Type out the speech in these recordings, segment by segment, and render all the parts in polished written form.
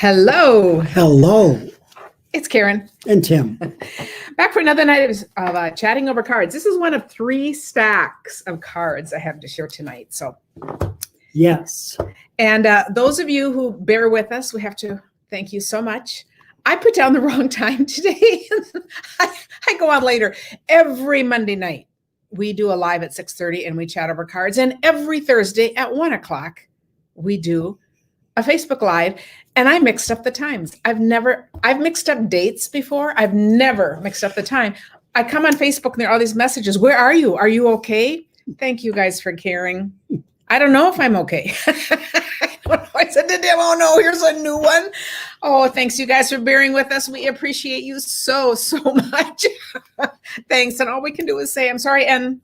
Hello. Hello. It's Karen. And Tim. Back for another night of chatting over cards. This is one of 3 stacks of cards I have to share tonight. So, yes. And those of you who bear with us, we have to thank you so much. I put down the wrong time today. I go on later. Every Monday night, we do a live at 6:30 and we chat over cards. And every Thursday at 1 o'clock, we do a Facebook Live. And I mixed up the times. I've mixed up dates before. I've never mixed up the time. I come on Facebook and there are all these messages. Where are you? Are you okay? Thank you guys for caring. I don't know if I'm okay. I said to Tim, oh no, here's a new one. Oh, thanks you guys for bearing with us. We appreciate you so much. Thanks. And all we can do is say, I'm sorry. And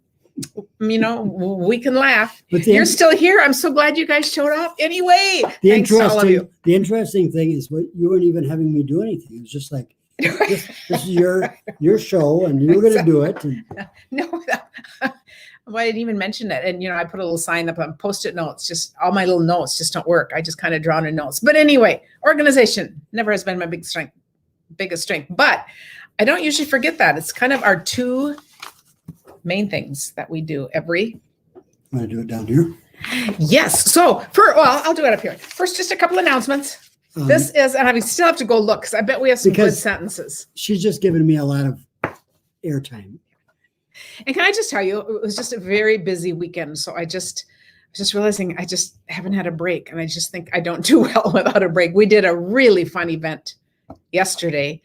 we can laugh. You're still here. I'm so glad you guys showed up. Anyway, thanks to all of you. The interesting thing is you weren't even having me do anything. It was just like, this is your show and you were going to do it. And... No, well, I didn't even mention it. And, I put a little sign up on Post-it notes. Just all my little notes just don't work. I just kind of draw in notes. But anyway, organization never has been my biggest strength. But I don't usually forget that. It's kind of our 2 main things that we do every. Want to do it down here? Yes. So I'll do it up here. First, just a couple announcements. This is, and I still have to go look because I bet we have some good sentences. She's just given me a lot of airtime. And can I just tell you, it was just a very busy weekend. So I was just realizing I just haven't had a break. And I just think I don't do well without a break. We did a really fun event yesterday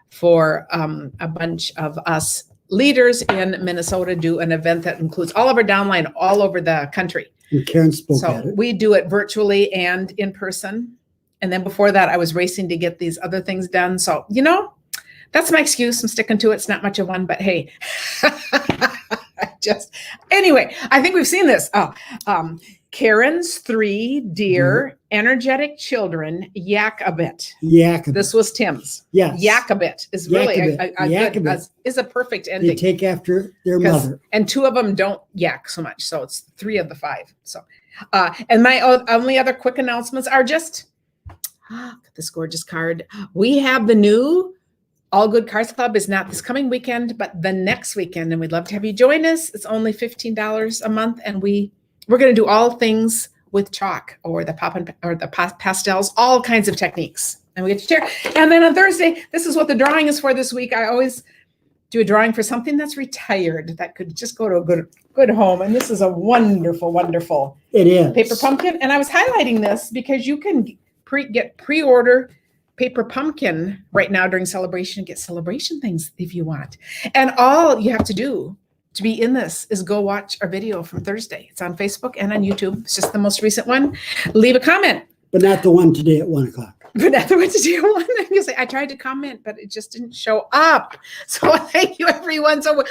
for a bunch of us leaders in Minnesota do an event that includes all of our downline all over the country. And Karen spoke at it. We do it virtually and in person. And then before that, I was racing to get these other things done. So, that's my excuse. I'm sticking to it. It's not much of one, but hey, anyway, I think we've seen this. Karen's 3 dear energetic children yak a bit. Yak a bit. This was Tim's. Yes. Yak a bit is really a perfect ending. They take after their mother. And 2 of them don't yak so much. So it's 3 of the 5. So, and my only other quick announcements are just, this gorgeous card. We have the new All Good Cards Club is not this coming weekend, but the next weekend. And we'd love to have you join us. It's only $15 a month. And we're going to do all things with chalk or the pastels, all kinds of techniques. And we get to share. And then on Thursday, this is what the drawing is for this week. I always do a drawing for something that's retired that could just go to a good home. And this is a wonderful, wonderful paper pumpkin. And I was highlighting this because you can pre-order paper pumpkin right now during celebration and get celebration things if you want. And all you have to do to be in this is go watch our video from Thursday. It's on Facebook and on YouTube. It's just the most recent one. Leave a comment. But not the one today at 1 o'clock. But not the one today at 1. I tried to comment, but it just didn't show up. So thank you, everyone. So,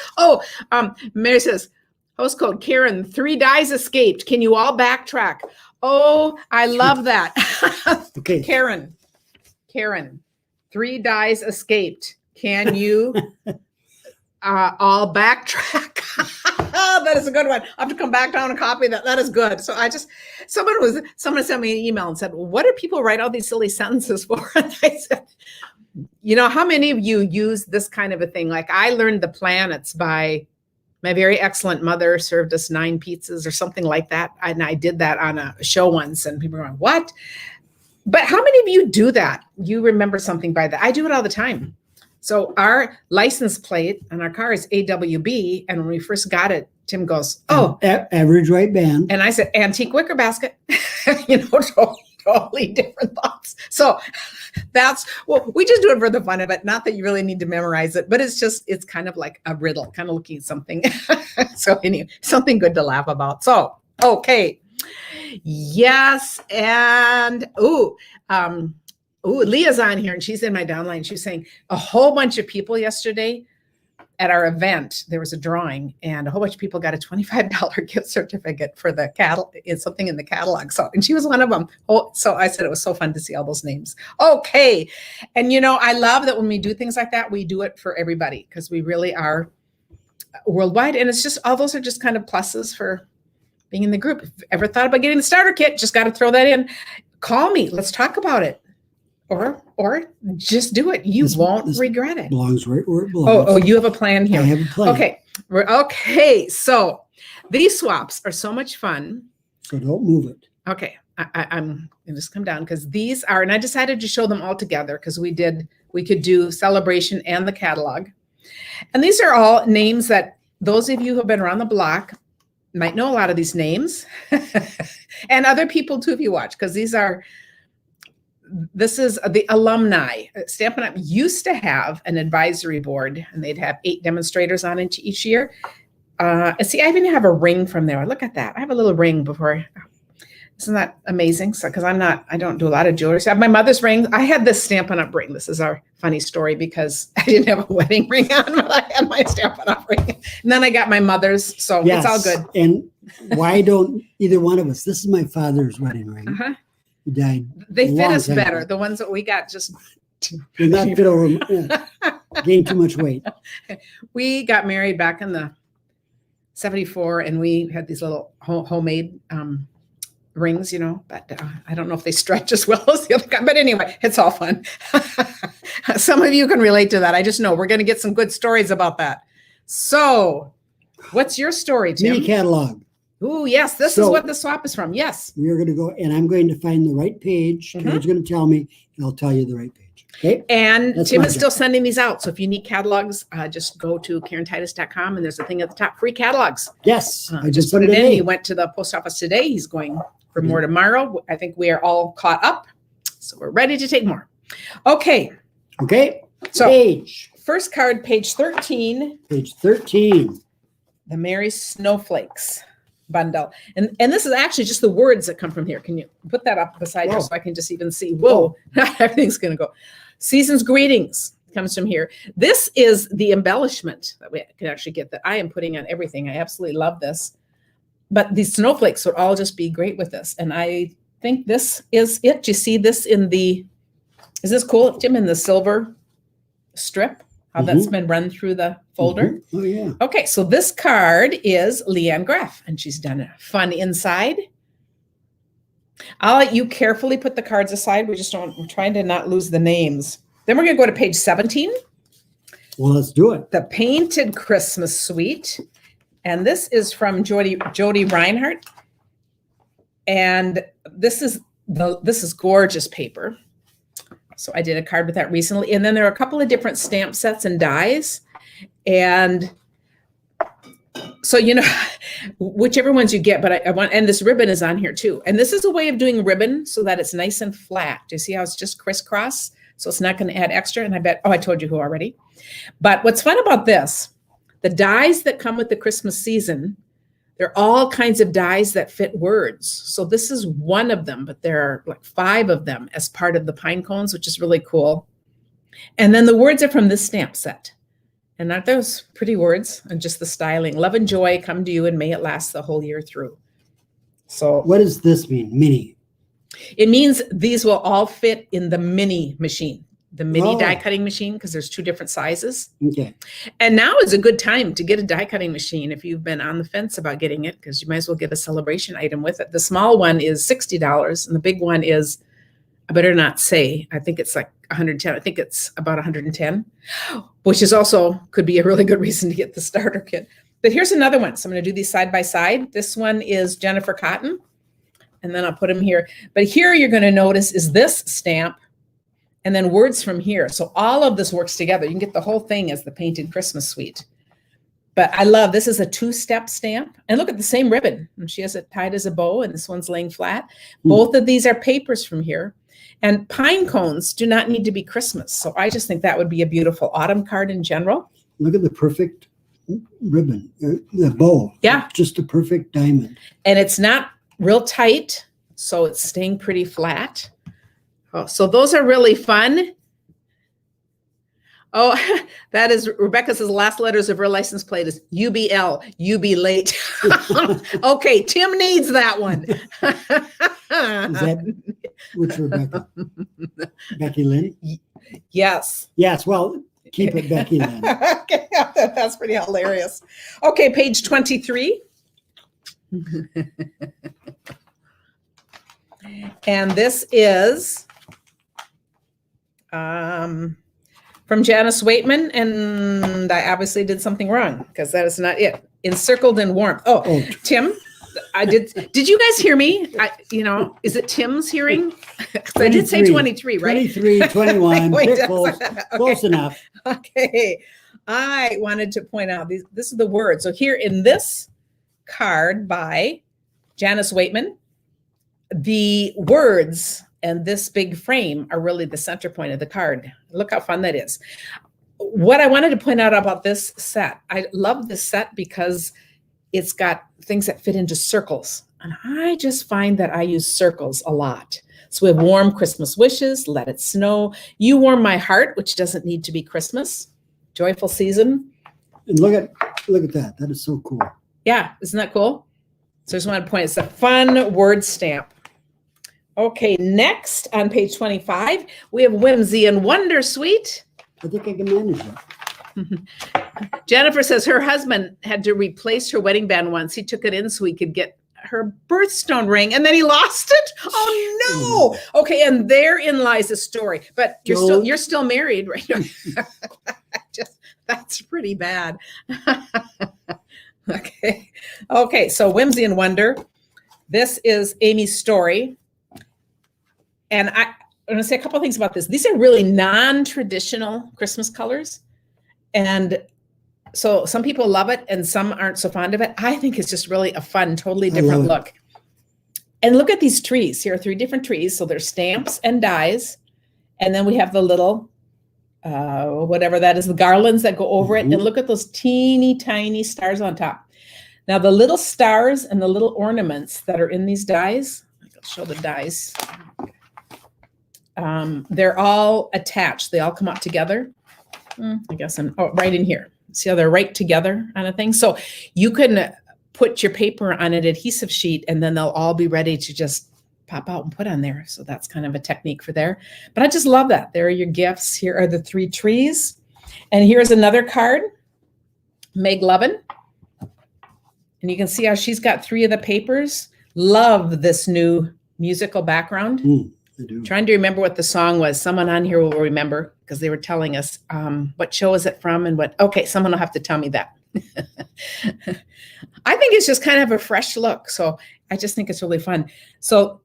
Mary says, host code Karen, 3 dies escaped. Can you all backtrack? Oh, I love that. Okay. Karen, 3 dies escaped. Can you all backtrack? That is a good one. I have to come back down and copy that. That is good. So someone sent me an email and said, well, what do people write all these silly sentences for? And I said, how many of you use this kind of a thing? Like I learned the planets by my very excellent mother served us 9 pizzas or something like that. And I did that on a show once and people were going, what? But how many of you do that? You remember something by that? I do it all the time. So our license plate on our car is AWB. And when we first got it, Tim goes, oh. Average right band. And I said, antique wicker basket. Totally different thoughts. So we just do it for the fun of it. Not that you really need to memorize it, but it's kind of like a riddle, kind of looking at something. So anyway, something good to laugh about. So, okay. Yes. And, Leah's on here and she's in my downline. She was saying a whole bunch of people yesterday at our event, there was a drawing and a whole bunch of people got a $25 gift certificate for the something in the catalog. So, and she was one of them. Oh, so I said, it was so fun to see all those names. Okay. And I love that when we do things like that, we do it for everybody because we really are worldwide. And it's just, all those are just kind of pluses for being in the group. If you ever thought about getting the starter kit, just got to throw that in. Call me. Let's talk about it. Or just do it. You won't regret it. Belongs right where it belongs. Oh, you have a plan here. I have a plan. Okay. Okay. So these swaps are so much fun. So don't move it. Okay. I'm gonna just come down because these are, and I decided to show them all together because we could do Sale-a-bration and the catalog. And these are all names that those of you who have been around the block might know a lot of these names and other people too, if you watch, because this is the Alumni. Stampin' Up! Used to have an advisory board and they'd have 8 demonstrators on it each year. And see, I even have a ring from there. Look at that. I have a little ring before. Isn't that amazing? So, because I don't do a lot of jewelry. So I have my mother's ring. I had this Stampin' Up! Ring. This is our funny story because I didn't have a wedding ring on, but I had my Stampin' Up! Ring. And then I got my mother's. So yes. It's all good. And why don't either one of us? This is my father's wedding ring. He died. They fit us better. The ones that we got just did not fit over. Gained too much weight. We got married back in the 74 and we had these little homemade rings, but I don't know if they stretch as well as the other guy, but anyway, it's all fun. Some of you can relate to that. I just know we're going to get some good stories about that. So what's your story, Tim? Mini catalog. Ooh, yes. This is what the swap is from. Yes. We're going to go, and I'm going to find the right page. Karen's going to tell me, and I'll tell you the right page. Okay. And Tim is still sending these out. So if you need catalogs, just go to KarenTitus.com and there's a thing at the top, free catalogs. Yes. I just put it in. He went to the post office today. He's going for more tomorrow. I think we are all caught up. So we're ready to take more. Okay. Okay. So page. First card, page 13. Page 13. The Merry Snowflakes bundle. And this is actually just the words that come from here. Can you put that up beside you so I can just even see? Whoa, everything's going to go. Season's greetings comes from here. This is the embellishment that we can actually get that I am putting on everything. I absolutely love this. But these snowflakes would all just be great with this. And I think this is it. You see this in is this cool, Jim, in the silver strip? How that's been run through the folder. Oh, yeah. Okay, so this card is Leanne Graff, and she's done a fun inside. I'll let you carefully put the cards aside. We're trying to not lose the names. Then we're going to go to page 17. Well, let's do it. The Painted Christmas Suite. And this is from Jody Reinhardt. And this is gorgeous paper. So I did a card with that recently. And then there are a couple of different stamp sets and dies. And so, whichever ones you get, but I want, and this ribbon is on here too. And this is a way of doing ribbon so that it's nice and flat. Do you see how it's just crisscross? So it's not going to add extra. And I told you who already. But what's fun about this, the dies that come with the Christmas season, there are all kinds of dies that fit words. So this is one of them, but there are like 5 of them as part of the pine cones, which is really cool. And then the words are from this stamp set. And aren't those pretty words? And just the styling. Love and joy come to you and may it last the whole year through. So what does this mean, mini? It means these will all fit in the mini machine. The mini die cutting machine, because there's 2 different sizes. Okay. And now is a good time to get a die cutting machine if you've been on the fence about getting it, because you might as well get a celebration item with it. The small one is $60 and the big one is, I better not say, I think it's like 110. I think it's about 110, which is also could be a really good reason to get the starter kit. But here's another one. So I'm going to do these side by side. This one is Jennifer Cotton, and then I'll put them here. But here you're going to notice is this stamp and then words from here. So all of this works together. You can get the whole thing as the Painted Christmas Suite. But I love, this is a 2-step stamp. And look at the same ribbon. And she has it tied as a bow, and this one's laying flat. Both of these are papers from here. And pine cones do not need to be Christmas. So I just think that would be a beautiful autumn card in general. Look at the perfect ribbon, the bow. Yeah. Just a perfect diamond. And it's not real tight, so it's staying pretty flat. Oh, so those are really fun. Oh, that is, Rebecca says last letters of her license plate is UBL, you be late. Okay, Tim needs that one. Is that which Rebecca? Becky Lynn? Yes. Yes, well, keep it Becky Lynn. Okay, that's pretty hilarious. Okay, page 23. And this is from Janice Waitman, and I obviously did something wrong because that is not it. Encircled in warmth. Oh, Tim, I did. Did you guys hear me? Is it Tim's hearing? Because I did say 23, right? 23, 21. Wait, close, okay. Close enough. Okay. I wanted to point out this is the word. So here in this card by Janice Waitman, the words and this big frame are really the center point of the card. Look how fun that is. What I wanted to point out about this set, I love this set because it's got things that fit into circles. And I just find that I use circles a lot. So we have warm Christmas wishes, let it snow, you warm my heart, which doesn't need to be Christmas, joyful season. And look at that. That is so cool. Yeah, isn't that cool? So I just want to point, it's a fun word stamp. Okay, next on page 25, we have Whimsy and Wondersuite. I think I can manage that. Jennifer says her husband had to replace her wedding band once. He took it in so he could get her birthstone ring, and then he lost it. Oh no! Okay, and therein lies the story. But you're still married, right? That's pretty bad. Okay. So Whimsy and Wonder. This is Amy's story. And I'm going to say a couple of things about this. These are really non-traditional Christmas colors. And so some people love it and some aren't so fond of it. I think it's just really a fun, totally different look. And look at these trees. Here are 3 different trees. So there's stamps and dies. And then we have the little, whatever that is, the garlands that go over it. And look at those teeny tiny stars on top. Now the little stars and the little ornaments that are in these dies, I'll show the dies. They're all attached. They all come out together. I guess right in here. See how they're right together on a thing? So you can put your paper on an adhesive sheet and then they'll all be ready to just pop out and put on there. So that's kind of a technique for there. But I just love that. There are your gifts. Here are the 3 trees. And here's another card, Meg Lovin. And you can see how she's got 3 of the papers. Love this new musical background. I do. Trying to remember what the song was. Someone on here will remember because they were telling us what show is it from and what. Okay, someone will have to tell me that. I think it's just kind of a fresh look. So I just think it's really fun. So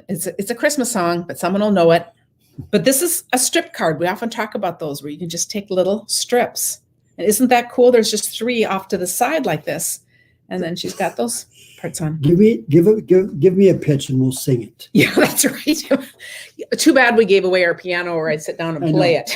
it's a Christmas song, but someone will know it. But this is a strip card. We often talk about those where you can just take little strips. And isn't that cool? There's just 3 off to the side like this. And then she's got those parts on. Give me a pitch and we'll sing it. Yeah, that's right. Too bad we gave away our piano or I'd sit down and play it.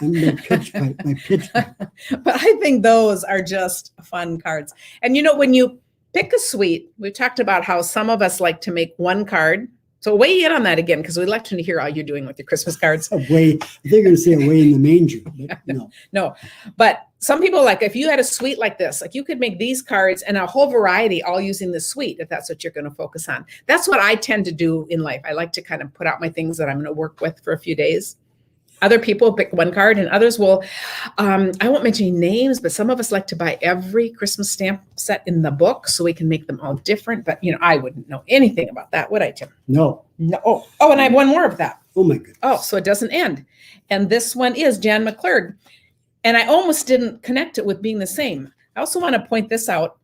My pitch pipe. But I think those are just fun cards. And when you pick a suite, we've talked about how some of us like to make one card. So weigh in on that again, because we'd like to hear how you're doing with your Christmas cards. I think you're going to say away in the manger, but no. No, but some people like, if you had a suite like this, like you could make these cards and a whole variety all using the suite, if that's what you're going to focus on. That's what I tend to do in life. I like to kind of put out my things that I'm going to work with for a few days. Other people pick one card and others will, I won't mention names, but some of us like to buy every Christmas stamp set in the book so we can make them all different. But, I wouldn't know anything about that, would I, Tim? No. Oh, and I have one more of that. Oh, my goodness. Oh, so it doesn't end. And this one is Jan McClurg. And I almost didn't connect it with being the same. I also want to point this out.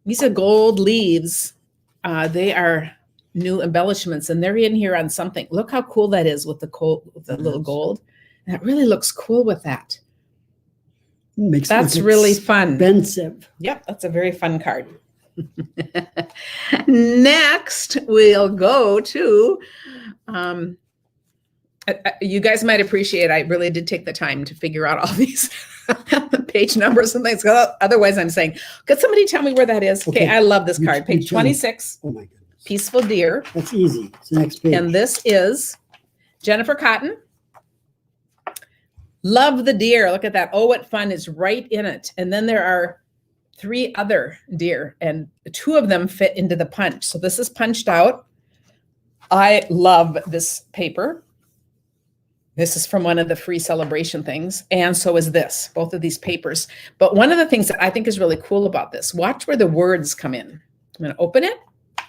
These are gold leaves. They are new embellishments and they're in here on something. Look how cool that is with the little gold. That really looks cool with that. That's really fun. Expensive. Yep, that's a very fun card. Next, we'll go to, you guys might appreciate, I really did take the time to figure out all these page numbers and things. Otherwise, I'm saying, could somebody tell me where that is? Okay, I love this card. Page 26. Oh my goodness. Peaceful Deer. That's easy. It's the next page. And this is Jennifer Cotton. Love the deer. Look at that. Oh, what fun is right in it. And then there are 3 other deer and 2 of them fit into the punch. So this is punched out. I love this paper. This is from one of the free Sale-a-bration things. And so is this, both of these papers. But one of the things that I think is really cool about this, watch where the words come in. I'm going to open it.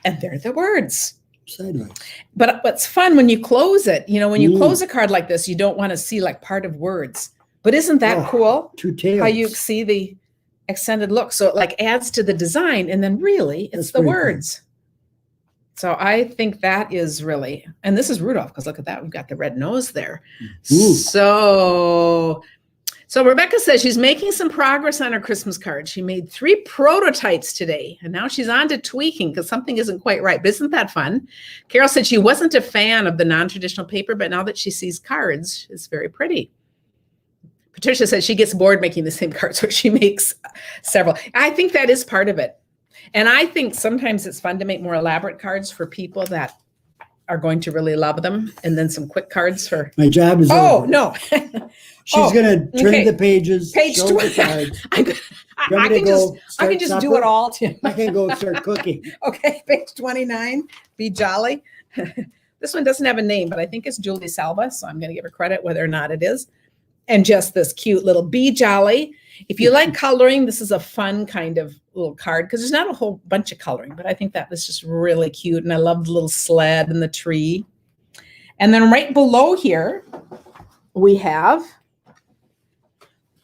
And there are the words. sideways. But what's fun when you close it, when you Mm. close a card like this, you don't want to see like part of words. But isn't that Oh, cool? Two tails. How you see the extended look. So it like adds to the design, and then really it's That's the pretty cool. words. So I think that is really, and this is Rudolph, because look at that. We've got the red nose there. Ooh. So Rebecca says she's making some progress on her Christmas card. She made 3 prototypes today, and now she's on to tweaking because something isn't quite right. But isn't that fun? Carol said she wasn't a fan of the non-traditional paper, but now that she sees cards, it's very pretty. Patricia says she gets bored making the same cards, so she makes several. I think that is part of it. And I think sometimes it's fun to make more elaborate cards for people that are going to really love them, and then some quick cards for. My job is Oh, over. no. She's gonna turn okay. the pages, Page show 20. the cards. I You want me to can go just start do supper? it all, Tim. I can go start cooking. Okay, page 29, Be Jolly. This one doesn't have a name, but I think it's Julie Salva, so I'm going to give her credit whether or not it is. And just this cute little Be Jolly. If you like coloring, this is a fun kind of little card because there's not a whole bunch of coloring, but I think that was just really cute. And I love the little sled and the tree. And then right below here, we have,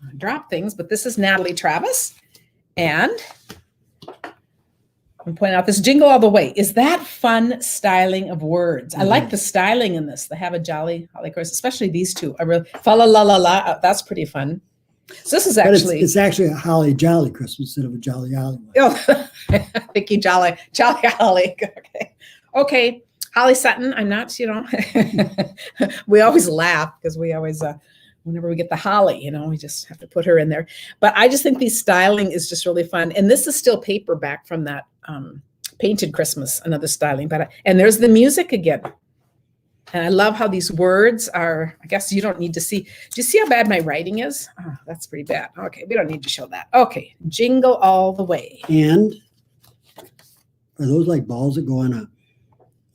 I dropped things, but this is Natalie Travis. And I'm pointing out this Jingle All the Way. Is that fun styling of words? I like the styling in this. They have a jolly holly chorus, especially these two. I really, fa la la la la. That's pretty fun. So this is But actually. it's actually a holly jolly Christmas instead of a jolly holly one. Oh, Vicky Jolly Holly. Okay. Okay. Holly Sutton. I'm not, we always laugh because we always, whenever we get the holly, we just have to put her in there. But I just think the styling is just really fun. And this is still paperback from that Painted Christmas, another styling. And there's the music again. And I love how these words are, I guess you don't need to see. Do you see how bad my writing is? Oh, that's pretty bad. Okay, we don't need to show that. Okay, Jingle All the Way. And are those like balls that go on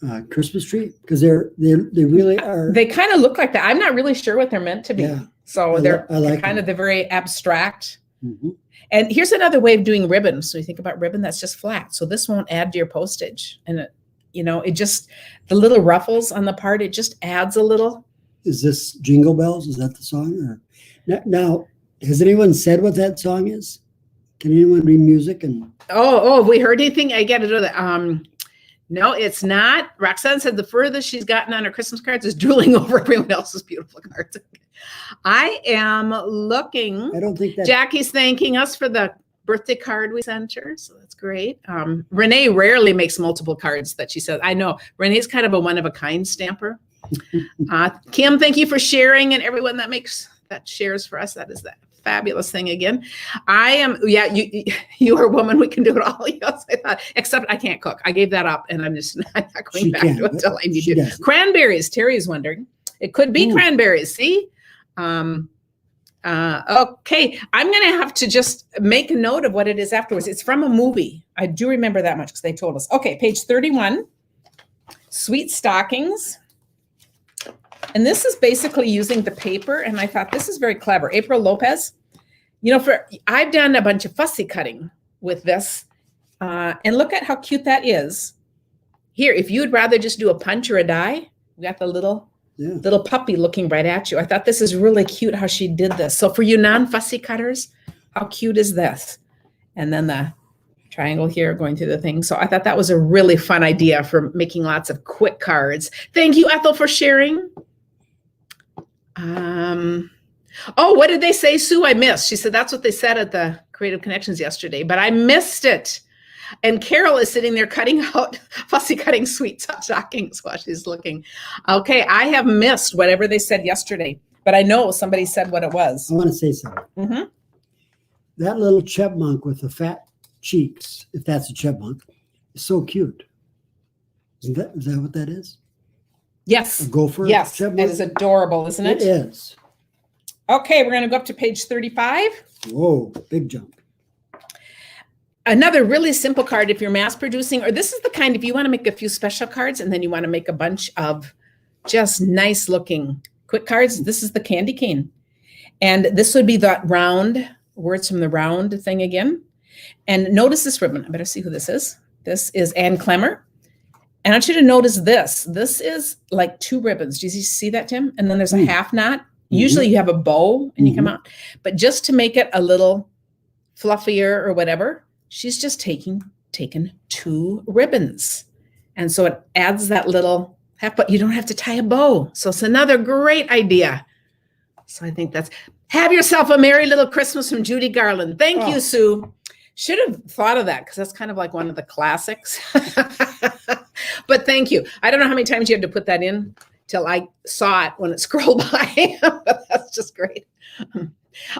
a Christmas tree? Because they really are. They kind of look like that. I'm not really sure what they're meant to be. Yeah. So I they're like kind of, they're very abstract. Mm-hmm. And here's another way of doing ribbon. So you think about ribbon that's just flat. So this won't add to your postage. And it just, the little ruffles on the part, it just adds a little. Is this Jingle Bells? Is that the song? Or now, has anyone said what that song is? Can anyone read music? And Oh, have we heard anything? I got to do that. No, it's not. Roxanne said the furthest she's gotten on her Christmas cards is drooling over everyone else's beautiful cards. I am looking. I don't think that. Jackie's thanking us for the birthday card we sent her, so that's great. Renee rarely makes multiple cards that she says. I know Renee's kind of a one-of-a-kind stamper. Kim, thank you for sharing, and everyone that shares for us. That is that fabulous thing again. I am, you are a woman. We can do it all. Yes, I thought, except I can't cook. I gave that up, and I'm just not going back to it until I need to. Cranberries. Terry is wondering. It could be cranberries. See. Okay, I'm going to have to just make a note of what it is afterwards. It's from a movie. I do remember that much because they told us. Okay, page 31, Sweet Stockings. And this is basically using the paper, and I thought this is very clever. April Lopez, I've done a bunch of fussy cutting with this, and look at how cute that is. Here, if you'd rather just do a punch or a die, we got the little puppy looking right at you. I thought this is really cute how she did this. So for you non-fussy cutters, how cute is this? And then the triangle here going through the thing. So I thought that was a really fun idea for making lots of quick cards. Thank you, Ethel, for sharing. What did they say, Sue? I missed. She said that's what they said at the Creative Connections yesterday, but I missed it. And Carol is sitting there fussy cutting sweet stockings while she's looking. Okay, I have missed whatever they said yesterday, but I know somebody said what it was. I want to say something. Mm-hmm. That little chipmunk with the fat cheeks, if that's a chipmunk, is so cute. Is that what that is? Yes. A gopher? Yes, chipmunk? it is adorable, isn't it? It is. Okay, we're going to go up to page 35. Whoa, big jump. Another really simple card if you're mass producing, or this is the kind if you want to make a few special cards and then you want to make a bunch of just nice looking quick cards. This is the candy cane. And this would be the round, words from the round thing again. And notice this ribbon. I better see who this is. This is Ann Clemmer. And I want you to notice this. This is like 2 ribbons. Do you see that, Tim? And then there's a half knot. Usually you have a bow and you come out. But just to make it a little fluffier or whatever, she's just taken 2 ribbons. And so it adds that little half, but you don't have to tie a bow. So it's another great idea. So I think that's, have yourself a merry little Christmas from Judy Garland. Thank you, Sue. Should have thought of that because that's kind of like one of the classics. But thank you. I don't know how many times you had to put that in till I saw it when it scrolled by. But that's just great.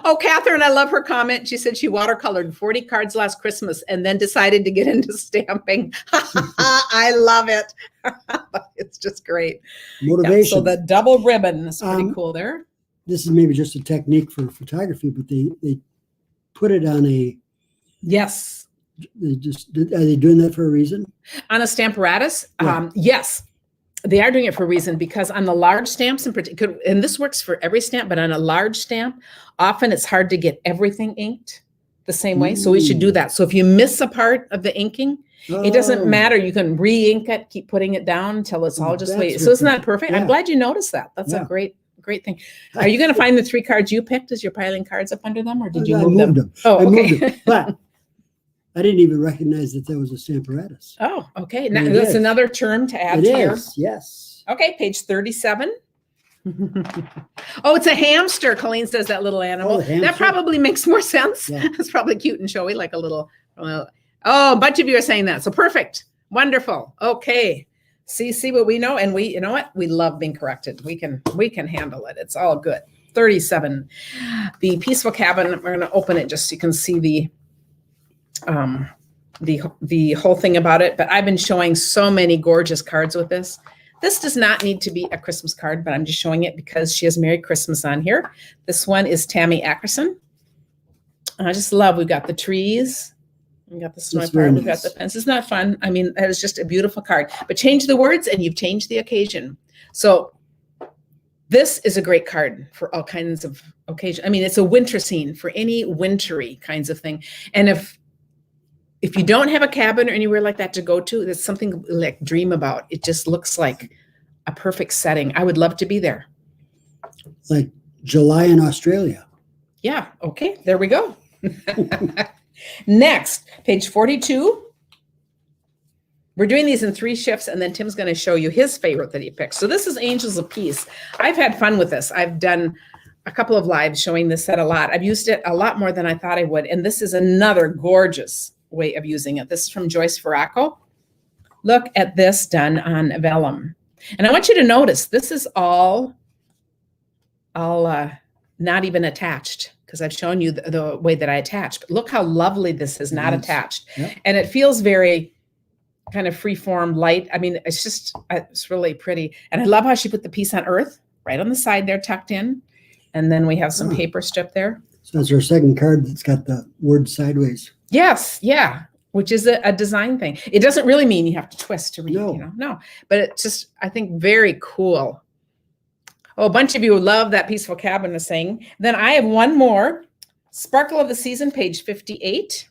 Oh, Catherine, I love her comment. She said she watercolored 40 cards last Christmas and then decided to get into stamping. I love it. It's just great. Motivation. Yeah, so the double ribbon is pretty cool there. This is maybe just a technique for photography, but they put it on a. Yes. Are they doing that for a reason? On a stamparatus? Yeah. Yes. They are doing it for a reason because on the large stamps in particular, and this works for every stamp, but on a large stamp, often it's hard to get everything inked the same way. So we should do that. So if you miss a part of the inking, it doesn't matter. You can re-ink it, keep putting it down until it's all just way. So isn't that perfect? Yeah. I'm glad you noticed that. That's a great thing. Are you going to find the 3 cards you picked as you're piling cards up under them, or did you move them? Oh, okay. I moved them, but I didn't even recognize that there was a stamparatus. Oh, okay. Now that's another term to add to here. Yes. Okay, page 37. Oh, it's a hamster. Colleen says that little animal. That probably makes more sense. Yeah. It's probably cute and showy, like a little. Oh, a bunch of you are saying that. So perfect. Wonderful. Okay. See what we know, and you know what? We love being corrected. We can handle it. It's all good. 37. The Peaceful Cabin. We're going to open it just so you can see the whole thing about it. But I've been showing so many gorgeous cards with this. This does not need to be a Christmas card, but I'm just showing it because she has Merry Christmas on here. This one is Tammy Ackerson. I just love, we've got the trees. We got the snow part. We've got the fence. It's not fun. I mean, that is just a beautiful card. But change the words and you've changed the occasion. So this is a great card for all kinds of occasions. I mean, it's a winter scene for any wintry kinds of thing. And if you don't have a cabin or anywhere like that to go to, that's something like dream about. It just looks like a perfect setting. I would love to be there. Like July in Australia. Yeah. Okay. There we go. Next, page 42. We're doing these in 3 shifts, and then Tim's going to show you his favorite that he picked. So this is Angels of Peace. I've had fun with this. I've done a couple of lives showing this set a lot. I've used it a lot more than I thought I would. And this is another gorgeous way of using it. This is from Joyce Farraco. Look at this done on vellum. And I want you to notice this is all not even attached, because I've shown you the way that I attach. But look how lovely this is not attached. Yep. And it feels very kind of free-form, light. I mean, it's really pretty. And I love how she put the piece on earth right on the side there, tucked in. And then we have some paper strip there. So that's our second card that's got the word sideways. Yes, yeah, which is a design thing. It doesn't really mean you have to twist to read, no. But it's just, I think, very cool. Oh, a bunch of you love that Peaceful Cabin is saying. Then I have one more, Sparkle of the Season, page 58.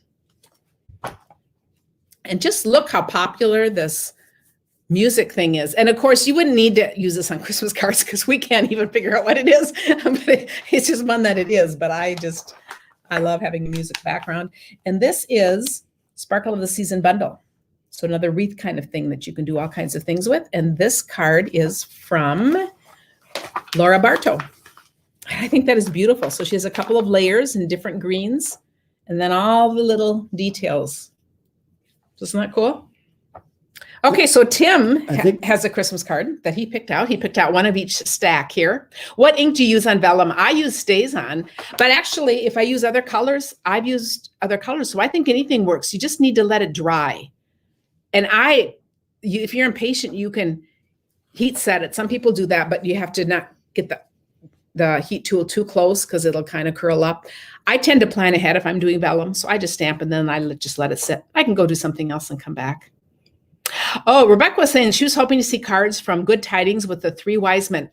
And just look how popular this music thing is. And of course, you wouldn't need to use this on Christmas cards because we can't even figure out what it is. But it's just one that it is. But I love having a music background. And this is Sparkle of the Season bundle. So another wreath kind of thing that you can do all kinds of things with. And this card is from Laura Bartow. I think that is beautiful. So she has a couple of layers in different greens and then all the little details. Isn't that cool? Okay, so Tim has a Christmas card that he picked out. He picked out one of each stack here. What ink do you use on vellum? I use StazOn, but actually if I use other colors, I've used other colors. So I think anything works. You just need to let it dry. And if you're impatient, you can heat set it. Some people do that, but you have to not get the heat tool too close because it'll kind of curl up. I tend to plan ahead if I'm doing vellum. So I just stamp and then I just let it sit. I can go do something else and come back. Oh, Rebecca was saying she was hoping to see cards from Good Tidings with the 3 wise men.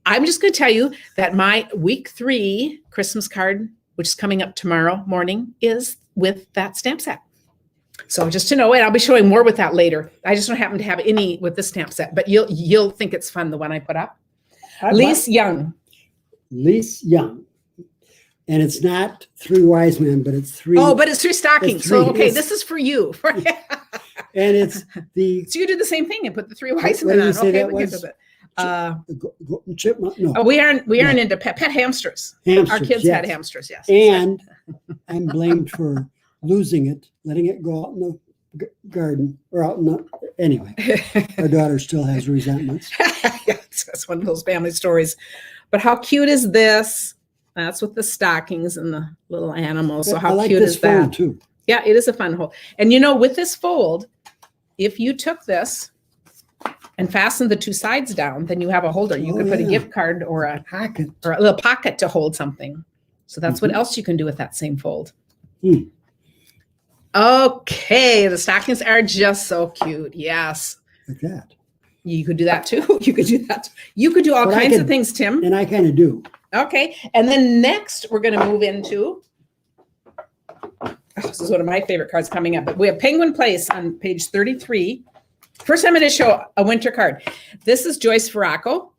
I'm just going to tell you that my week 3 Christmas card, which is coming up tomorrow morning, is with that stamp set. So just to know it, I'll be showing more with that later. I just don't happen to have any with this stamp set, but you'll think it's fun, the one I put up. Lise Young. Lise Young. And it's not 3 wise men, but it's 3. Oh, but it's 3 stockings. So, okay, this is for you. And it's the. So you do the same thing and put the 3 wise men on. Okay, we get to it. Chipmunk? No. Oh, we aren't into pet hamsters. Our kids had hamsters, yes. And I'm blamed for losing it, letting it go out in the garden or out in the, anyway. Our daughter still has resentments. Yes, that's one of those family stories. But how cute is this? That's with the stockings and the little animals. So how cute is that? Too. Yeah, it is a fun fold. And you know, with this fold, if you took this and fastened the 2 sides down, then you have a holder. You could put a gift card or a pocket or a little pocket to hold something. So that's what else you can do with that same fold. Okay, the stockings are just so cute. Yes. Like that. You could do that too. You could do that. You could do all kinds of things, Tim. And I kind of do. Okay. And then next we're going to move into, this is one of my favorite cards coming up, but we have Penguin Place on page 33. First I'm going to show a winter card. This is Joyce Farraco.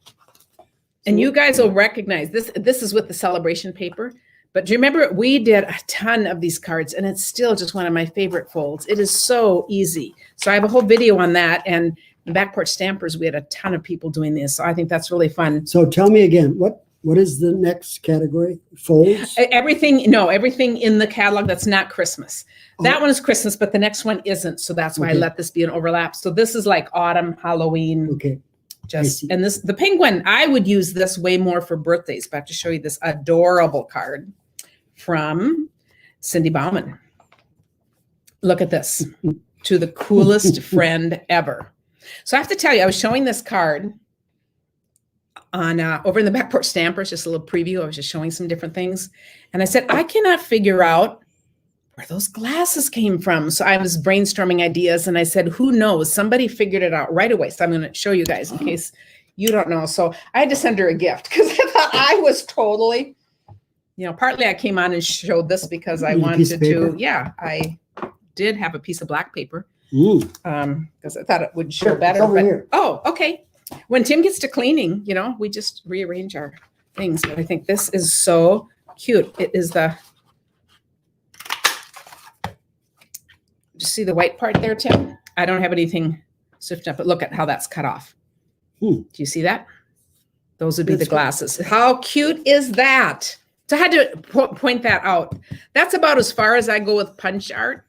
And you guys will recognize this. This is with the Sale-a-bration paper. But do you remember we did a ton of these cards and it's still just one of my favorite folds. It is so easy. So I have a whole video on that. And in Back Porch Stampers, we had a ton of people doing this. So I think that's really fun. So tell me again, what is the next category? Folds? Everything in the catalog that's not Christmas. That one is Christmas, but the next one isn't. So that's why I let this be an overlap. So this is like autumn, Halloween. Okay. And the penguin, I would use this way more for birthdays, but I have to show you this adorable card from Cindy Bauman. Look at this. To the coolest friend ever. So I have to tell you, I was showing this card on over in the Back Porch Stampers, just a little preview. I was just showing some different things. And I said, I cannot figure out where those glasses came from. So I was brainstorming ideas and I said, who knows? Somebody figured it out right away. So I'm going to show you guys in case you don't know. So I had to send her a gift because I thought I was totally, partly I came on and showed this because I wanted to, I did have a piece of black paper because I thought it would show better. But, oh, okay. When Tim gets to cleaning, we just rearrange our things. But I think this is so cute. It is just see the white part there, Tim? I don't have anything sifted up, but look at how that's cut off. Do you see that? Those would be the glasses. How cute is that? So I had to point that out. That's about as far as I go with punch art.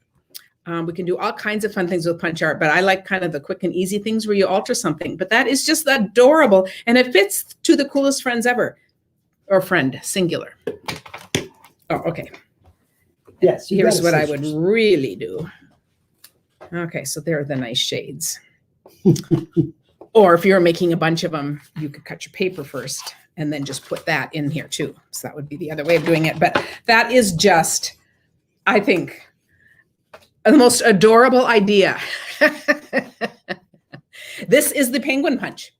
We can do all kinds of fun things with punch art, but I like kind of the quick and easy things where you alter something. But that is just adorable, and it fits to the coolest friends ever, or friend, singular. Oh, okay. Yes. Here's what I would really do. Okay, so there are the nice shades. Or if you're making a bunch of them, you could cut your paper first and then just put that in here too. So that would be the other way of doing it. But that is just, I think, the most adorable idea. This is the penguin punch.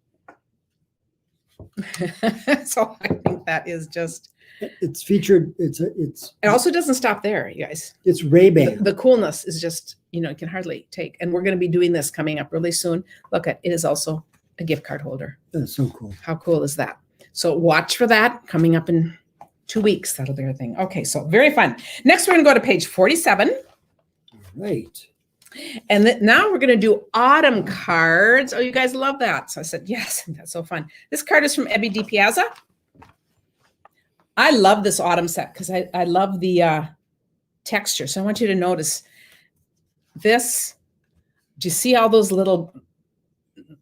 So I think that is just. It's featured. It also doesn't stop there, you guys. It's Ray-Ban. The coolness is just, you can hardly take. And we're going to be doing this coming up really soon. Look at it is also a gift card holder. That's so cool. How cool is that? So watch for that coming up in 2 weeks. That'll be our thing. Okay, so very fun. Next, we're going to go to page 47. All right. And now we're going to do autumn cards. Oh, you guys love that. So I said, yes, that's so fun. This card is from Ebby DiPiazza. I love this autumn set because I love the texture. So I want you to notice this. Do you see all those little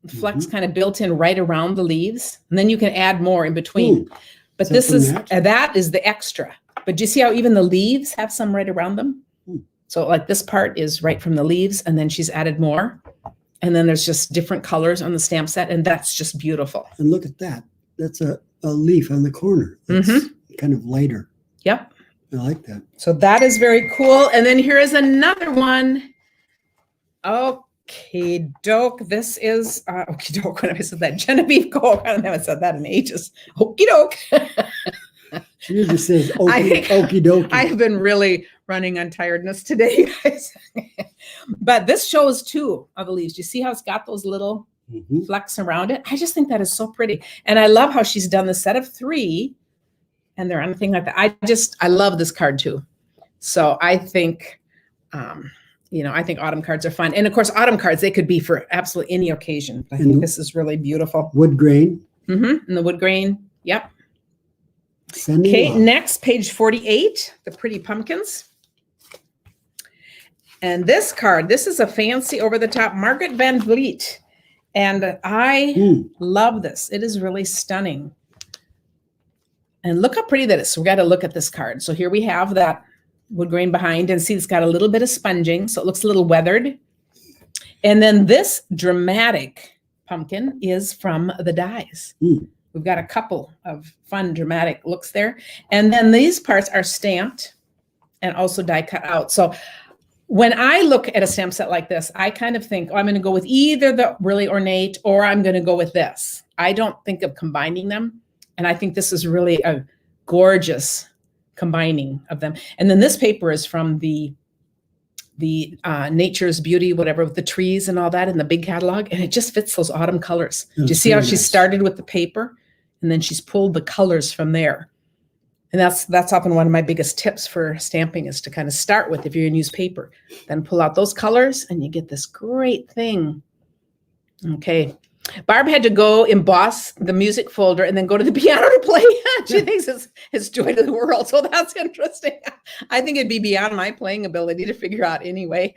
flecks kind of built in right around the leaves? And then you can add more in between. But this is, that is the extra. But do you see how even the leaves have some right around them? So like this part is right from the leaves, and then she's added more. And then there's just different colors on the stamp set, and that's just beautiful. And look at that. That's a leaf on the corner. That's kind of lighter. Yep. I like that. So that is very cool. And then here is another one. Okay, doke. This is, okie doke, when I said that. Genevieve Cole. I haven't said that in ages. Okie doke. She usually says okie dokie. I have been really running on tiredness today, guys. But this shows 2 of the leaves. You see how it's got those little flecks around it? I just think that is so pretty. And I love how she's done the set of 3 and they're on a thing like that. I love this card too. So I think, I think autumn cards are fun. And of course, autumn cards, they could be for absolutely any occasion. I think this is really beautiful. Wood grain. And the wood grain. Yep. Okay, next, page 48, the pretty pumpkins. And this card, this is a fancy over-the-top Margaret Van Vliet. And I love this. It is really stunning. And look how pretty that is. So we got to look at this card. So here we have that wood grain behind, and see it's got a little bit of sponging, so it looks a little weathered. And then this dramatic pumpkin is from the dies. We've got a couple of fun dramatic looks there. And then these parts are stamped and also die cut out. So when I look at a stamp set like this, I kind of think, I'm going to go with either the really ornate or I'm going to go with this. I don't think of combining them. And I think this is really a gorgeous combining of them. And then this paper is from the Nature's Beauty, whatever, with the trees and all that in the big catalog. And it just fits those autumn colors. Do you see how she started with the paper and then she's pulled the colors from there? And that's often one of my biggest tips for stamping, is to kind of start with, if you're going to use paper, then pull out those colors and you get this great thing. Okay. Barb had to go emboss the music folder and then go to the piano to play. She thinks it's joy to the world. So that's interesting. I think it'd be beyond my playing ability to figure out anyway.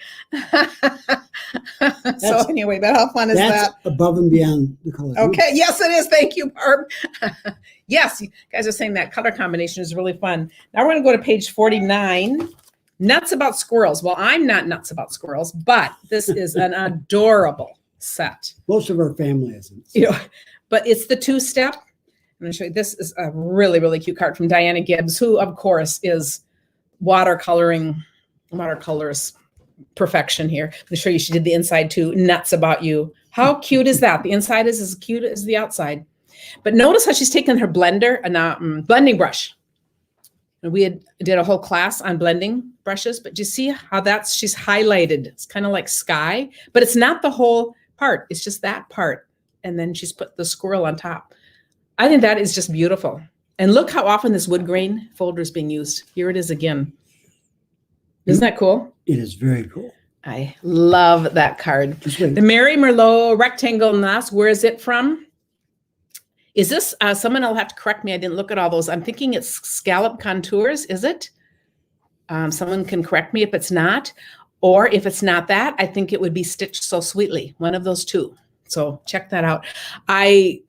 So anyway, but how fun is that? Above and beyond the color. Okay. Yes, it is. Thank you, Barb. Yes, you guys are saying that color combination is really fun. Now we're going to go to page 49. Nuts about squirrels. Well, I'm not nuts about squirrels, but this is an adorable set. Most of our family isn't. But it's the 2-step. I'm going to show you. This is a really, really cute card from Diana Gibbs, who, of course, is watercolor's perfection here. I'm going to show you. She did the inside too. Nuts about you. How cute is that? The inside is as cute as the outside. But notice how she's taken her blending brush. And we did a whole class on blending brushes, but do you see how she's highlighted? It's kind of like sky, but it's not the whole part. It's just that part. And then she's put the squirrel on top. I think that is just beautiful. And look how often this wood grain folder is being used. Here it is again. Isn't that cool? It is very cool. I love that card. The Mary Merlot rectangle nest. Where is it from? Is this, someone will have to correct me. I didn't look at all those. I'm thinking it's Scallop Contours. Is it? Someone can correct me if it's not. Or if it's not that, I think it would be Stitched So Sweetly. One of those two. So check that out. I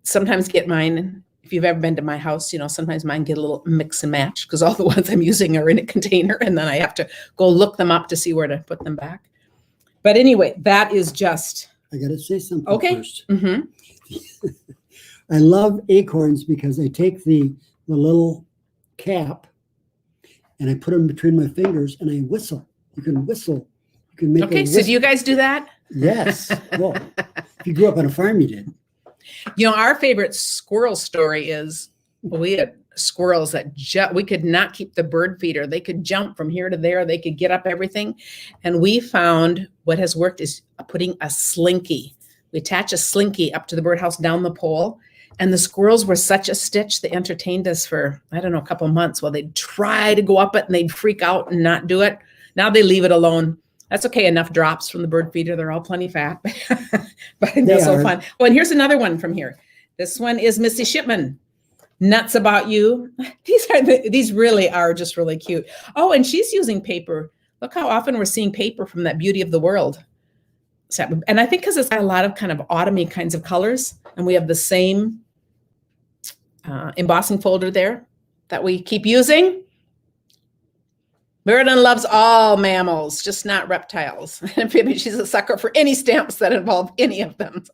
sometimes get mine. If you've ever been to my house, sometimes mine get a little mix and match because all the ones I'm using are in a container. And then I have to go look them up to see where to put them back. But anyway, that is just. I got to say something first. I love acorns because I take the little cap and I put them between my fingers and I whistle. You can whistle. You can make. Okay, so do you guys do that? Yes. Well, if you grew up on a farm, you did. Our favorite squirrel story is we had squirrels that we could not keep the bird feeder. They could jump from here to there. They could get up everything. And we found what has worked is putting a slinky. We attach a slinky up to the birdhouse down the pole. And the squirrels were such a stitch. They entertained us for, I don't know, a couple of months while they'd try to go up it and they'd freak out and not do it. Now they leave it alone. That's okay. Enough drops from the bird feeder. They're all plenty fat, but they're so fun. Oh, and here's another one from here. This one is Missy Shipman. Nuts About You. These really are just really cute. Oh, and she's using paper. Look how often we're seeing paper from that Beauty of the World set. And I think because it's got a lot of kind of autumny kinds of colors, and we have the same embossing folder there that we keep using. Meriden loves all mammals, just not reptiles. She's a sucker for any stamps that involve any of them.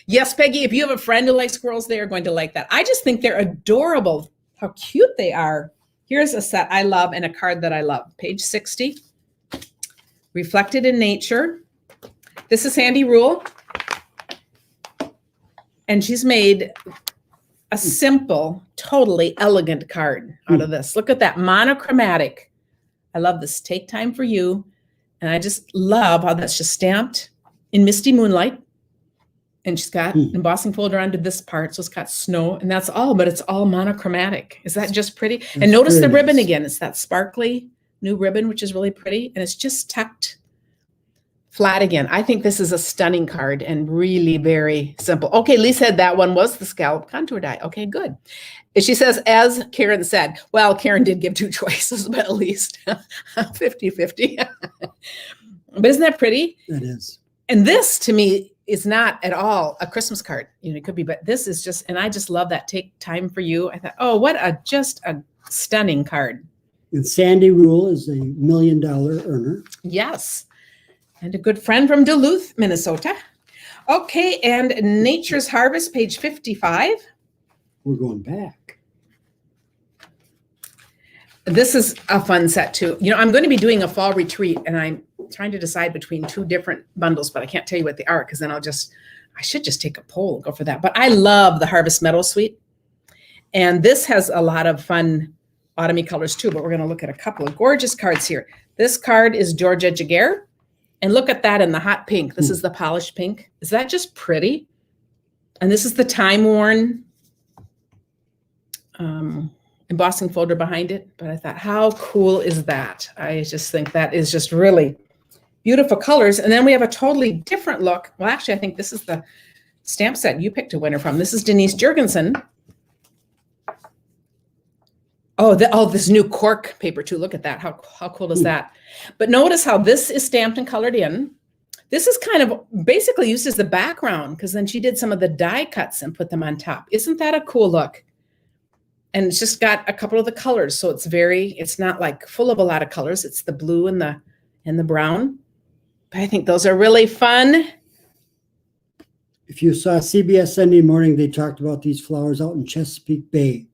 Yes, Peggy, if you have a friend who likes squirrels, they are going to like that. I just think they're adorable. How cute they are. Here's a set I love and a card that I love. Page 60. Reflected in Nature. This is Sandy Rule. And she's made a simple, totally elegant card out of this. Look at that, monochromatic. I love this. Take time for you. And I just love how that's just stamped in Misty Moonlight. And she's got embossing folder onto this part. So it's got snow and that's all, but it's all monochromatic. Is that just pretty? That's and notice the ribbon nice. again. It's that sparkly new ribbon, which is really pretty. And it's just tucked flat again. I think this is a stunning card and really very simple. Okay, Lee said that one was the scallop contour die. Okay, good. And she says, as Karen said, well, Karen did give 2 choices, but at least 50-50. But isn't that pretty? It is. And this to me is not at all a Christmas card. You know, it could be, but this is just, and I just love that. Take time for you. I thought, oh, what a, just a stunning card. And Sandy Rule is a $1 million earner. Yes. And a good friend from Duluth, Minnesota. Okay, and Nature's Harvest, page 55. We're going back. This is a fun set too. You know, I'm going to be doing a fall retreat and I'm trying to decide between 2 different bundles, but I can't tell you what they are because then I should just take a poll and go for that. But I love the Harvest Meadow Suite. And this has a lot of fun autumny colors too, but we're going to look at a couple of gorgeous cards here. This card is Georgia Jaguar. And look at that in the hot pink. This is the polished pink. Is that just pretty? And this is the time-worn embossing folder behind it. But I thought, how cool is that? I just think that is just really beautiful colors. And then we have a totally different look. Well, actually, I think this is the stamp set you picked a winner from. This is Denise Jurgensen. Oh, this new cork paper too. Look at that. How cool is that? But notice how this is stamped and colored in. This is kind of basically used as the background because then she did some of the die cuts and put them on top. Isn't that a cool look? And it's just got a couple of the colors. So it's not like full of a lot of colors. It's the blue and the brown. But I think those are really fun. If you saw CBS Sunday Morning, they talked about these flowers out in Chesapeake Bay.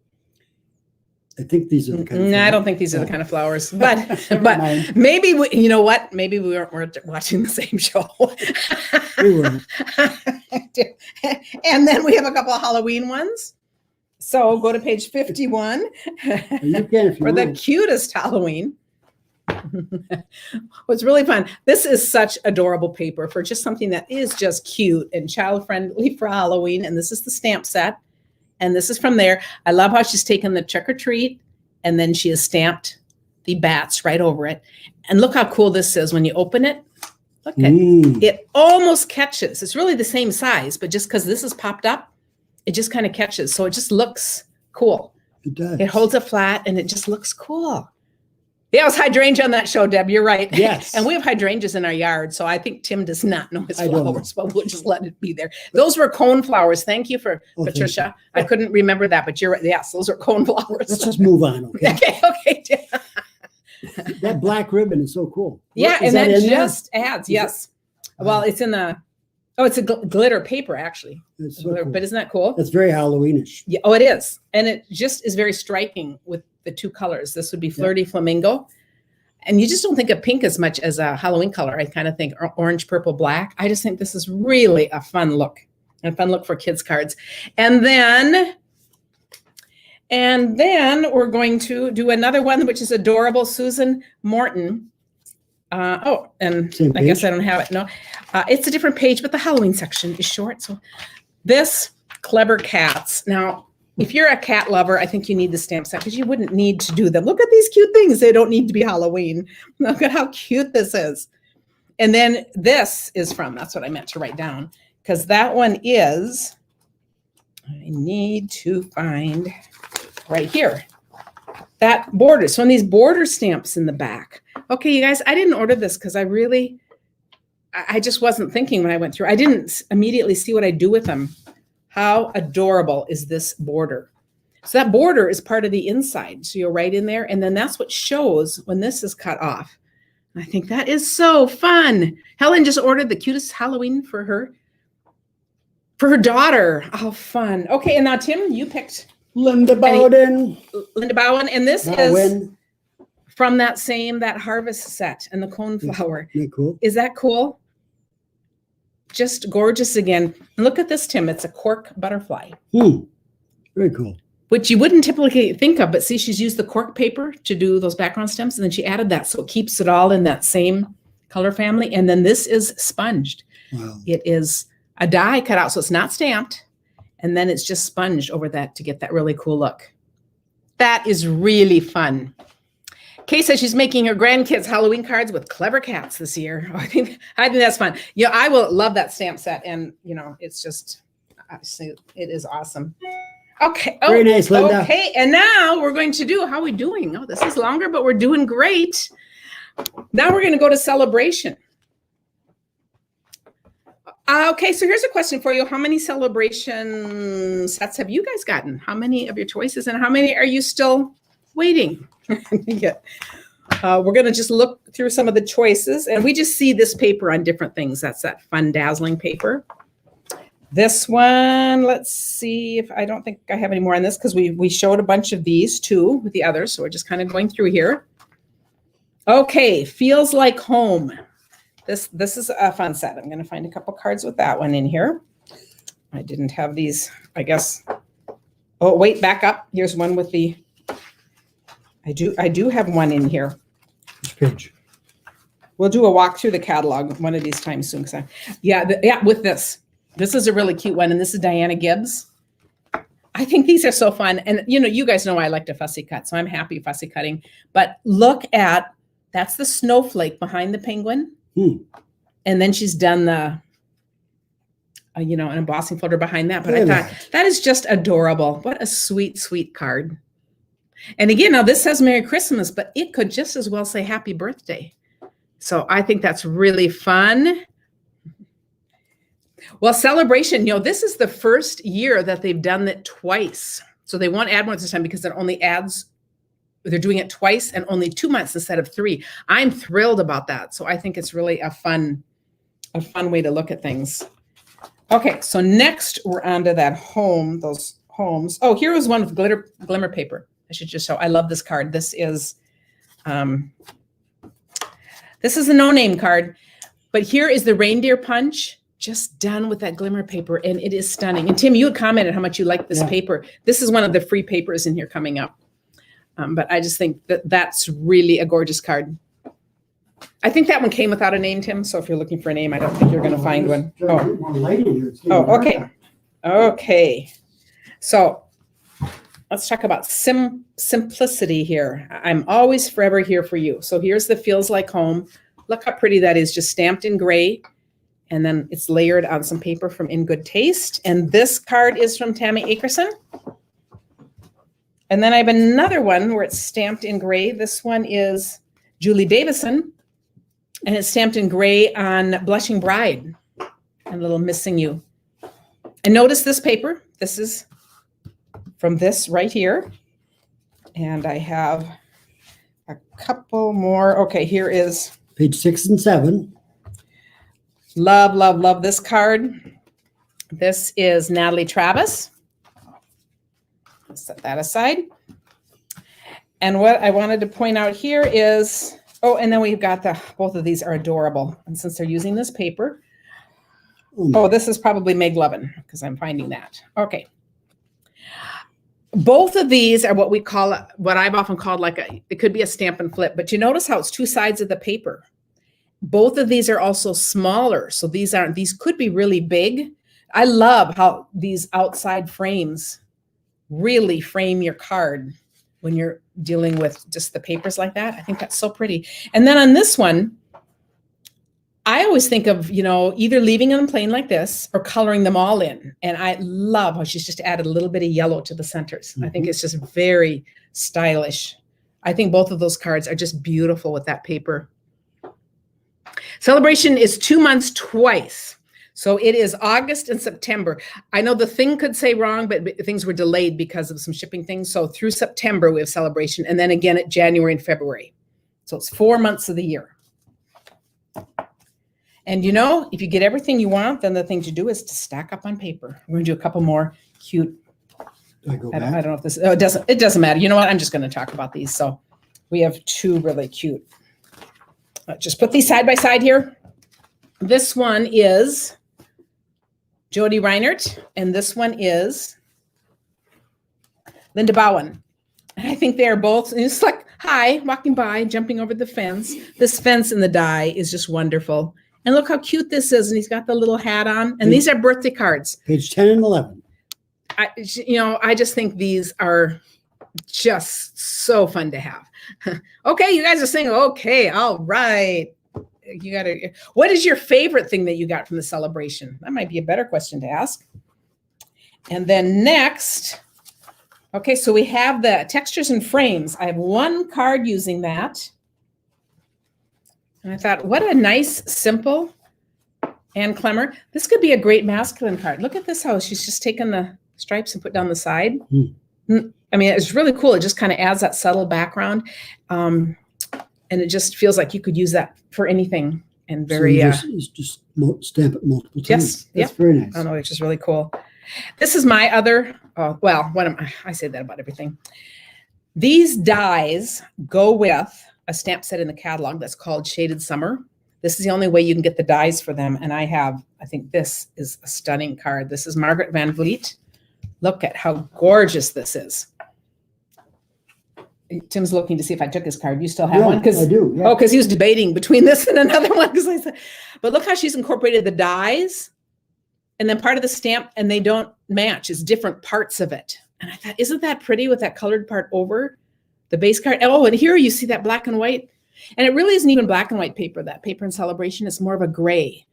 I think these are the kind of No, I don't think these are the kind of flowers, but mind. maybe you know what? Maybe we weren't watching the same show. We were. And then we have a couple of Halloween ones. So go to page 51 You can if you for the want. cutest Halloween. What's really fun. This is such adorable paper for just something that is just cute and child friendly for Halloween. And this is the stamp set. And this is from there. I love how she's taken the trick or treat and then she has stamped the bats right over it. And look how cool this is when you open it. Look at it almost catches. It's really the same size, but just because this is popped up, it just kind of catches. So it just looks cool. It does. It holds it flat and it just looks cool. Yeah, it was hydrangea on that show, Deb. You're right. Yes. And we have hydrangeas in our yard. So I think Tim does not know his I don't know. flowers, but we'll just let it be there. Those were cone flowers. Thank you for Patricia. I couldn't remember that, but you're right. Yes, those are cone flowers. Let's just move on, okay? Okay. That black ribbon is so cool. Yeah, Is and that in there? just adds, yes. Well, it's in it's a glitter paper, actually. It's so cool. But isn't that cool? That's very Halloweenish. Yeah, it is. And it just is very striking with the 2 colors. This would be Flirty Flamingo. And you just don't think of pink as much as a Halloween color. I kind of think orange, purple, black. I just think this is really a fun look for kids cards. And then we're going to do another one, which is adorable. Susan Morton. And Same I guess page? I don't have it. No, it's a different page, but the Halloween section is short. So this Clever Cats. Now, if you're a cat lover, I think you need the stamp set because you wouldn't need to do them. Look at these cute things. They don't need to be Halloween. Look at how cute this is. And then this is that's what I meant to write down because that one is, I need to find right here, that border. So on these border stamps in the back. Okay, you guys, I didn't order this because I just wasn't thinking when I went through. I didn't immediately see what I do with them. How adorable is this border? So that border is part of the inside. So you're right in there. And then that's what shows when this is cut off. I think that is so fun. Helen just ordered the cutest Halloween for her daughter. How fun. Okay, and now Tim, you picked Linda Bowden. And this is from that harvest set and the cone flower. Isn't that cool? Is that cool? Just gorgeous again. And look at this, Tim. It's a cork butterfly. Very Very cool. Which you wouldn't typically think of, but see, she's used the cork paper to do those background stems, and then she added that, so it keeps it all in that same color family. And then this is sponged. Wow. It is a die cut out, so it's not stamped, and then it's just sponged over that to get that really cool look. That is really fun. Kay says she's making her grandkids Halloween cards with clever cats this year. I think that's fun. Yeah, I will love that stamp set, and it's just, it is awesome. Okay. Very nice, Linda. Okay, and now we're going to do, how are we doing? Oh, this is longer, but we're doing great. Now we're going to go to Sale-a-bration. Okay, so here's a question for you. How many Sale-a-bration sets have you guys gotten? How many of your choices, and how many are you still waiting? We're going to just look through some of the choices, and we just see this paper on different things. That's that fun, dazzling paper. This one, let's see if I don't think I have any more on this, because we showed a bunch of these too with the others. So we're just kind of going through here. Okay, feels like home. This is a fun set. I'm going to find a couple cards with that one in here. I didn't have these, I guess. Oh, wait, back up. Here's one with the, I do have one in here. Which page? We'll do a walk through the catalog one of these times soon. With this. This is a really cute one, and this is Diana Gibbs. I think these are so fun. And, you guys know I like to fussy cut, so I'm happy fussy cutting. But look at, that's the snowflake behind the penguin. And then she's done the, an embossing folder behind that. But I thought, that is just adorable. What a sweet, sweet card. And again, now this says Merry Christmas, but it could just as well say Happy Birthday. So I think that's really fun. Well, Sale-a-bration, this is the first year that they've done it twice. So they won't add more this time because it only adds, they're doing it twice and only 2 months instead of 3. I'm thrilled about that. So I think it's really a fun way to look at things. Okay, so next we're on to that those homes. Oh, here was one with glimmer paper. I should just show, I love this card. This is a no-name card, but here is the reindeer punch. Just done with that glimmer paper, and it is stunning. And Tim, you had commented how much you like this paper. This is one of the free papers in here coming up. But I just think that's really a gorgeous card. I think that one came without a name, Tim. So if you're looking for a name, I don't think you're going to find one. Okay. Okay. So let's talk about simplicity here. I'm always forever here for you. So here's the Feels Like Home. Look how pretty that is, just stamped in gray. And then it's layered on some paper from In Good Taste. And this card is from Tammy Akerson. And then I have another one where it's stamped in gray. This one is Julie Davison. And it's stamped in gray on Blushing Bride. And a little Missing You. And notice this paper. This is from this right here. And I have a couple more. Okay, here is page 6 and 7. Love, love, love this card. This is Natalie Travis. Let's set that aside. And what I wanted to point out here is, and then we've got both of these are adorable. And since they're using this paper, this is probably Meg Lovin, because I'm finding that. Okay. Both of these are what I've often called it could be a stamp and flip, but you notice how it's 2 sides of the paper. Both of these are also smaller. So these could be really big. I love how these outside frames really frame your card when you're dealing with just the papers like that. I think that's so pretty. And then on this one, I always think of, either leaving them plain like this or coloring them all in. And I love how she's just added a little bit of yellow to the centers. I think it's just very stylish. I think both of those cards are just beautiful with that paper. Sale-a-bration is 2 months twice. So it is August and September. I know the thing could say wrong, but things were delayed because of some shipping things. So through September, we have Sale-a-bration, and then again at January and February. So it's 4 months of the year. And if you get everything you want, then the thing to do is to stack up on paper. We're going to do a couple more cute. I don't know if this, it doesn't matter. You know what? I'm just going to talk about these. So we have 2 really cute. Just put these side by side here. This one is Jody Reinert, and this one is Linda Bowen. And I think they are both, and it's like, hi, walking by, jumping over the fence. This fence in the die is just wonderful. And look how cute this is. And he's got the little hat on. And these are birthday cards. Page 10 and 11. I just think these are just so fun to have. Okay, you guys are saying, okay, all right. What is your favorite thing that you got from the celebration? That might be a better question to ask. And then next, okay, so we have the textures and frames. I have one card using that. And I thought, what a nice, simple Ann Clemmer. This could be a great masculine card. Look at this how she's just taken the stripes and put down the side. I mean, it's really cool. It just kind of adds that subtle background. And it just feels like you could use that for anything. And very, so just stamp it multiple times. Yes. That's very nice. I know, it's just really cool. This is my other, I say that about everything. These dies go with a stamp set in the catalog that's called Shaded Summer. This is the only way you can get the dies for them. And I think this is a stunning card. This is Margaret Van Vliet. Look at how gorgeous this is. Tim's looking to see if I took his card. You still have one? I do. Yeah. Oh, because he was debating between this and another one. But look how she's incorporated the dies and then part of the stamp, and they don't match. It's different parts of it. And I thought, isn't that pretty with that colored part over the base card? Oh, and here you see that black and white. And it really isn't even black and white paper. That paper in Celebration is more of a gray.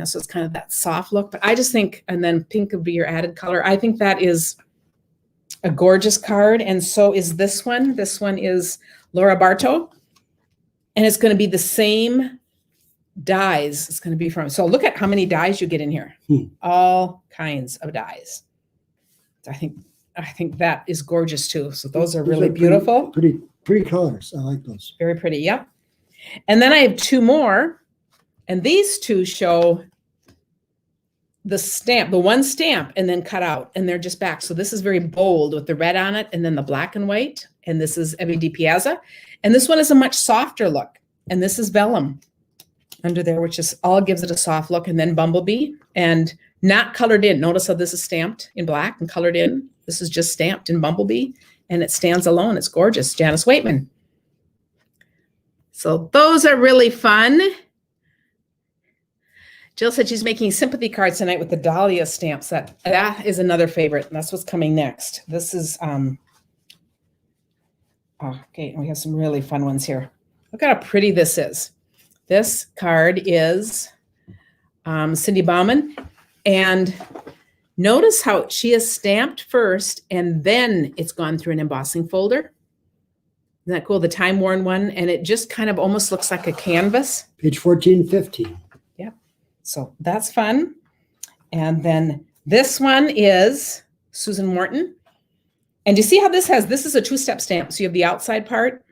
So it's kind of that soft look. But I just think, and then pink would be your added color. I think that is a gorgeous card. And so is this one. This one is Laura Bartow. And it's going to be the same dies. It's going to be from, so look at how many dies you get in here. All kinds of dies. I think that is gorgeous too. So those are really beautiful. Pretty colors. I like those. Very pretty. Yep. And then I have two more. And these two show the stamp, the one stamp, and then cut out, and they're just back. So this is very bold with the red on it, and then the black and white. And this is Evie Di Piazza. And this one is a much softer look. And this is Vellum under there, which is all gives it a soft look. And then Bumblebee, and not colored in. Notice how this is stamped in black and colored in. This is just stamped in Bumblebee, and it stands alone. It's gorgeous. Janice Waitman. So those are really fun. Jill said she's making sympathy cards tonight with the Dahlia stamp set. That is another favorite. And that's what's coming next. This is, okay, we have some really fun ones here. Look at how pretty this is. This card is Cindy Bauman. And notice how she is stamped first, and then it's gone through an embossing folder. Isn't that cool? The time-worn one. And it just kind of almost looks like a canvas. Page 14, 15. So that's fun. And then this one is Susan Morton. And you see how this is a two-step stamp. So you have the outside part,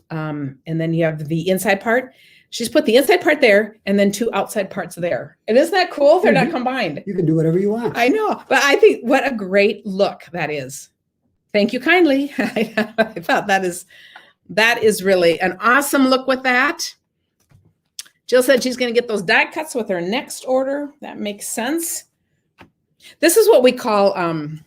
and then you have the inside part. She's put the inside part there and then two outside parts there. And isn't that cool? They're not combined. You can do whatever you want. I know, but I think what a great look that is. Thank you kindly. I thought that is really an awesome look with that. Jill said she's going to get those die cuts with her next order. That makes sense. This is what we call, I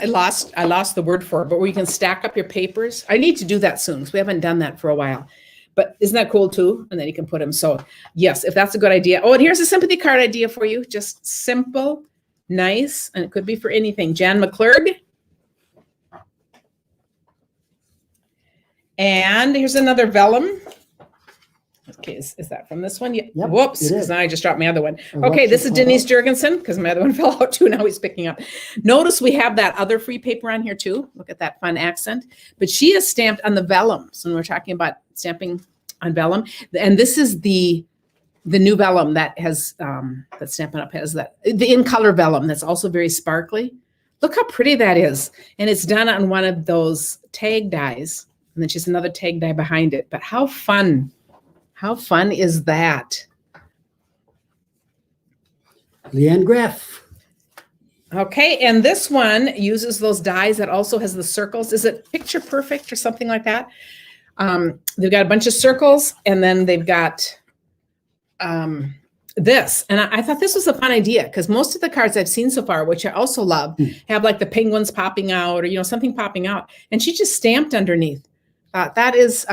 lost the word for it, but where you can stack up your papers. I need to do that soon because we haven't done that for a while. But isn't that cool too? And then you can put them. So yes, if that's a good idea. Oh, and here's a sympathy card idea for you. Just simple, nice, and it could be for anything. Jan McClurg. And here's another vellum. Okay, is that from this one? Yeah. Yep, Whoops, because now I just dropped my other one. Okay, this is Denise Jurgensen, because my other one fell out too. Now he's picking up. Notice we have that other free paper on here too. Look at that fun accent. But she is stamped on the vellum. So when we're talking about stamping on vellum, and this is the new vellum that has that Stampin' Up has, that the in color vellum that's also very sparkly. Look how pretty that is, and it's done on one of those tag dies. And then she's another tag die behind it. But how fun is that? Leanne Graff. Okay, and this one uses those dies that also has the circles. Is it Picture Perfect or something like that? They've got a bunch of circles, and then they've got this. And I thought this was a fun idea because most of the cards I've seen so far, which I also love, have like the penguins popping out or, you know, something popping out. And she just stamped underneath. That is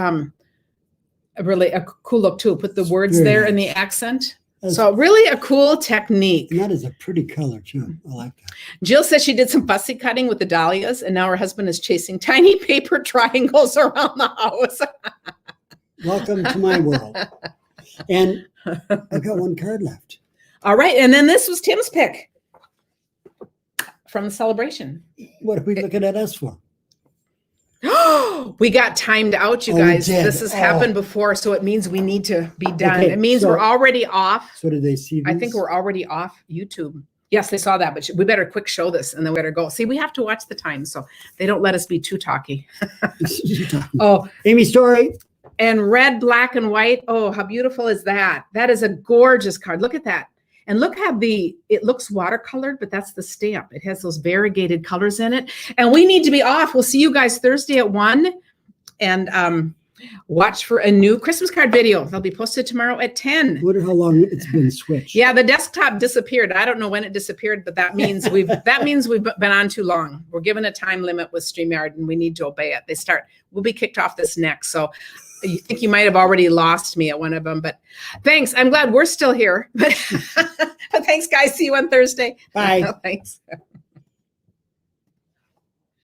really a cool look too. Put the words Very there nice. in the accent. So really a cool technique. And that is a pretty color too. I like that. Jill says she did some fussy cutting with the dahlias, and now her husband is chasing tiny paper triangles around the house. Welcome to my world. And I've got one card left. All right. And then this was Tim's pick from the celebration. What are we looking at us for? We got timed out, you Oh, we guys. did. This has happened before, so it means we need to be done. Okay, It means so- we're already off. So did they see I these? think we're already off YouTube. Yes, they saw that, but we better quick show this and then we better go. See, we have to watch the time so they don't let us be too talky. Oh, Amy Story. and red, black, and white. Oh, how beautiful is that? That is a gorgeous card. Look at that. And look how it looks watercolored, but that's the stamp. It has those variegated colors in it. And we need to be off. We'll see you guys Thursday at 1. And watch for a new Christmas card video. They'll be posted tomorrow at 10. I wonder how long it's been switched. Yeah, the desktop disappeared. I don't know when it disappeared, but that means we've been on too long. We're given a time limit with StreamYard and we need to obey it. We'll be kicked off this next. So you think you might have already lost me at one of them, but thanks. I'm glad we're still here. But thanks, guys. See you on Thursday. Bye. Thanks.